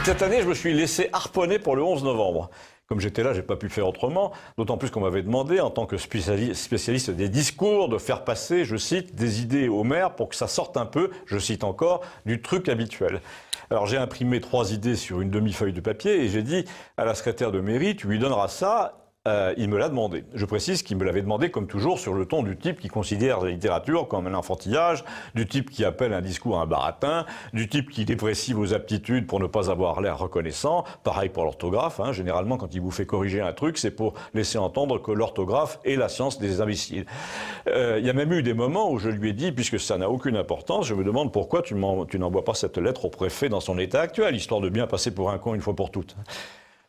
Cette année, je me suis laissé harponner pour le 11 novembre. Comme j'étais là, j'ai pas pu faire autrement, d'autant plus qu'on m'avait demandé, en tant que spécialiste des discours, de faire passer, je cite, des idées aux maires pour que ça sorte un peu, je cite encore, du truc habituel. Alors j'ai imprimé 3 idées sur une demi-feuille de papier et j'ai dit à la secrétaire de mairie, tu lui donneras ça. Il me l'a demandé. Je précise qu'il me l'avait demandé, comme toujours, sur le ton du type qui considère la littérature comme un enfantillage, du type qui appelle un discours un baratin, du type qui déprécie vos aptitudes pour ne pas avoir l'air reconnaissant. Pareil pour l'orthographe. Généralement, quand il vous fait corriger un truc, c'est pour laisser entendre que l'orthographe est la science des imbéciles. Il y a même eu des moments où je lui ai dit, puisque ça n'a aucune importance, je me demande pourquoi tu n'envoies pas cette lettre au préfet dans son état actuel, histoire de bien passer pour un con une fois pour toutes.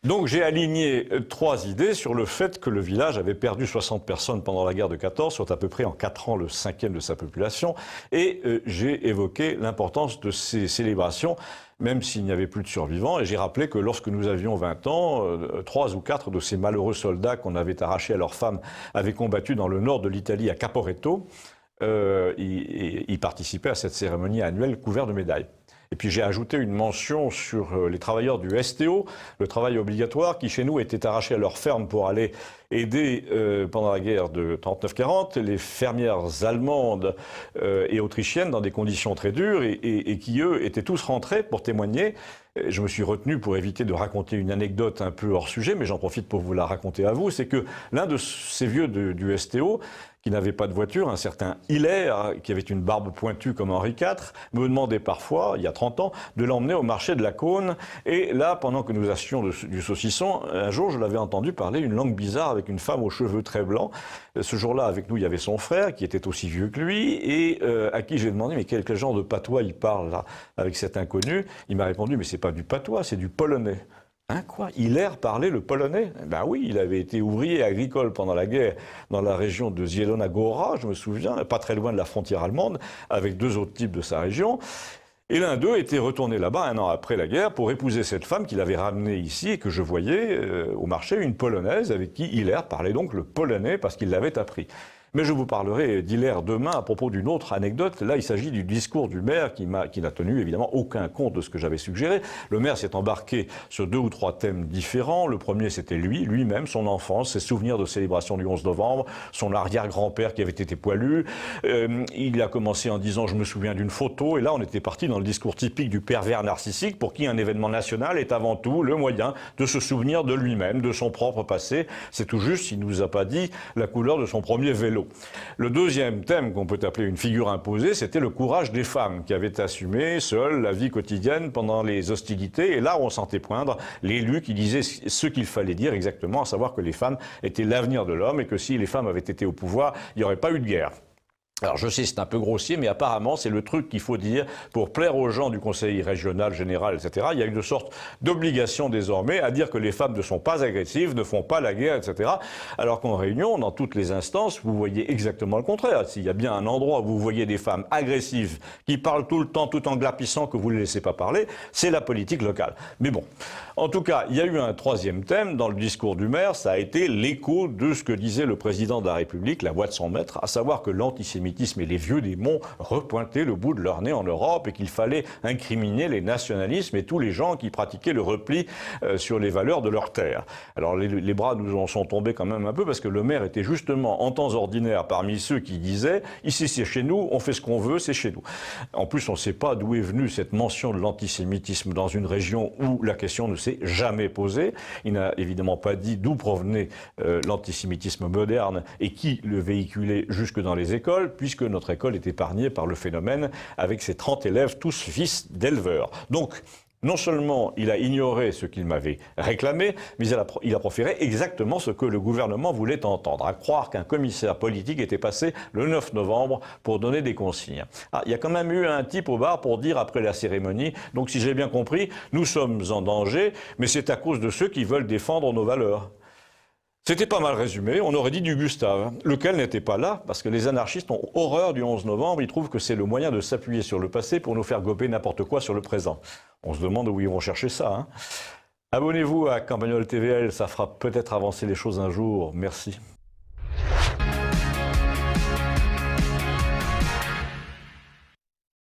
Donc j'ai aligné 3 idées sur le fait que le village avait perdu 60 personnes pendant la guerre de 14, soit à peu près en 4 ans le 5e de sa population, et j'ai évoqué l'importance de ces célébrations, même s'il n'y avait plus de survivants, et j'ai rappelé que lorsque nous avions 20 ans, 3 ou 4 de ces malheureux soldats qu'on avait arrachés à leurs femmes avaient combattu dans le nord de l'Italie à Caporetto. Ils participaient à cette cérémonie annuelle couverte de médailles. Et puis j'ai ajouté une mention sur les travailleurs du STO, le travail obligatoire, qui chez nous étaient arrachés à leur ferme pour aller aider pendant la guerre de 39-40 les fermières allemandes et autrichiennes dans des conditions très dures et qui, eux, étaient tous rentrés pour témoigner. Je me suis retenu pour éviter de raconter une anecdote un peu hors sujet, mais j'en profite pour vous la raconter à vous. C'est que l'un de ces vieux du STO, qui n'avait pas de voiture, un certain Hilaire, qui avait une barbe pointue comme Henri IV, me demandait parfois, il y a 30 ans, de l'emmener au marché de la Cône. Et là, pendant que nous achetions du saucisson, un jour, je l'avais entendu parler une langue bizarre avec une femme aux cheveux très blancs. Ce jour-là, avec nous, il y avait son frère, qui était aussi vieux que lui, et à qui j'ai demandé, mais quel genre de patois il parle là, avec cet inconnu. Il m'a répondu, mais c'est pas du patois, c'est du polonais. Hein, quoi? Hilaire parlait le polonais? Ben oui, il avait été ouvrier agricole pendant la guerre dans la région de Zielona Góra, je me souviens, pas très loin de la frontière allemande, avec 2 autres types de sa région. Et l'un d'eux était retourné là-bas 1 an après la guerre pour épouser cette femme qu'il avait ramenée ici et que je voyais au marché, une polonaise avec qui Hilaire parlait donc le polonais parce qu'il l'avait appris. Mais je vous parlerai d'Hilaire demain à propos d'une autre anecdote. Là, il s'agit du discours du maire qui n'a tenu évidemment aucun compte de ce que j'avais suggéré. Le maire s'est embarqué sur 2 ou 3 thèmes différents. Le premier, c'était lui-même, son enfance, ses souvenirs de célébration du 11 novembre, son arrière-grand-père qui avait été poilu. Il a commencé en disant « je me souviens d'une photo ». Et là, on était parti dans le discours typique du pervers narcissique pour qui un événement national est avant tout le moyen de se souvenir de lui-même, de son propre passé. C'est tout juste, il ne nous a pas dit la couleur de son premier vélo. Le deuxième thème qu'on peut appeler une figure imposée, c'était le courage des femmes qui avaient assumé seules la vie quotidienne pendant les hostilités. Et là, on sentait poindre l'élu qui disait ce qu'il fallait dire exactement, à savoir que les femmes étaient l'avenir de l'homme et que si les femmes avaient été au pouvoir, il n'y aurait pas eu de guerre. Alors je sais, c'est un peu grossier, mais apparemment c'est le truc qu'il faut dire pour plaire aux gens du conseil régional, général, etc. Il y a une sorte d'obligation désormais à dire que les femmes ne sont pas agressives, ne font pas la guerre, etc. Alors qu'en réunion, dans toutes les instances, vous voyez exactement le contraire. S'il y a bien un endroit où vous voyez des femmes agressives qui parlent tout le temps, tout en glapissant, que vous ne les laissez pas parler, c'est la politique locale. Mais bon, en tout cas, il y a eu un 3e thème dans le discours du maire, ça a été l'écho de ce que disait le président de la République, la voix de son maître, à savoir que l'antisémitisme et les vieux démons repointaient le bout de leur nez en Europe et qu'il fallait incriminer les nationalismes et tous les gens qui pratiquaient le repli sur les valeurs de leur terre. Alors les bras nous en sont tombés quand même un peu parce que le maire était justement en temps ordinaire parmi ceux qui disaient « ici c'est chez nous, on fait ce qu'on veut, c'est chez nous ». En plus, on ne sait pas d'où est venue cette mention de l'antisémitisme dans une région où la question ne s'est jamais posée. Il n'a évidemment pas dit d'où provenait l'antisémitisme moderne et qui le véhiculait jusque dans les écoles, puisque notre école est épargnée par le phénomène avec ses 30 élèves, tous fils d'éleveurs. Donc, non seulement il a ignoré ce qu'il m'avait réclamé, mais il a proféré exactement ce que le gouvernement voulait entendre, à croire qu'un commissaire politique était passé le 9 novembre pour donner des consignes. Ah, il y a quand même eu un type au bar pour dire après la cérémonie, donc si j'ai bien compris, nous sommes en danger, mais c'est à cause de ceux qui veulent défendre nos valeurs. C'était pas mal résumé, on aurait dit du Gustave, lequel n'était pas là, parce que les anarchistes ont horreur du 11 novembre, ils trouvent que c'est le moyen de s'appuyer sur le passé pour nous faire gober n'importe quoi sur le présent. On se demande où ils vont chercher ça. Abonnez-vous à Campagnol TVL, ça fera peut-être avancer les choses un jour. Merci.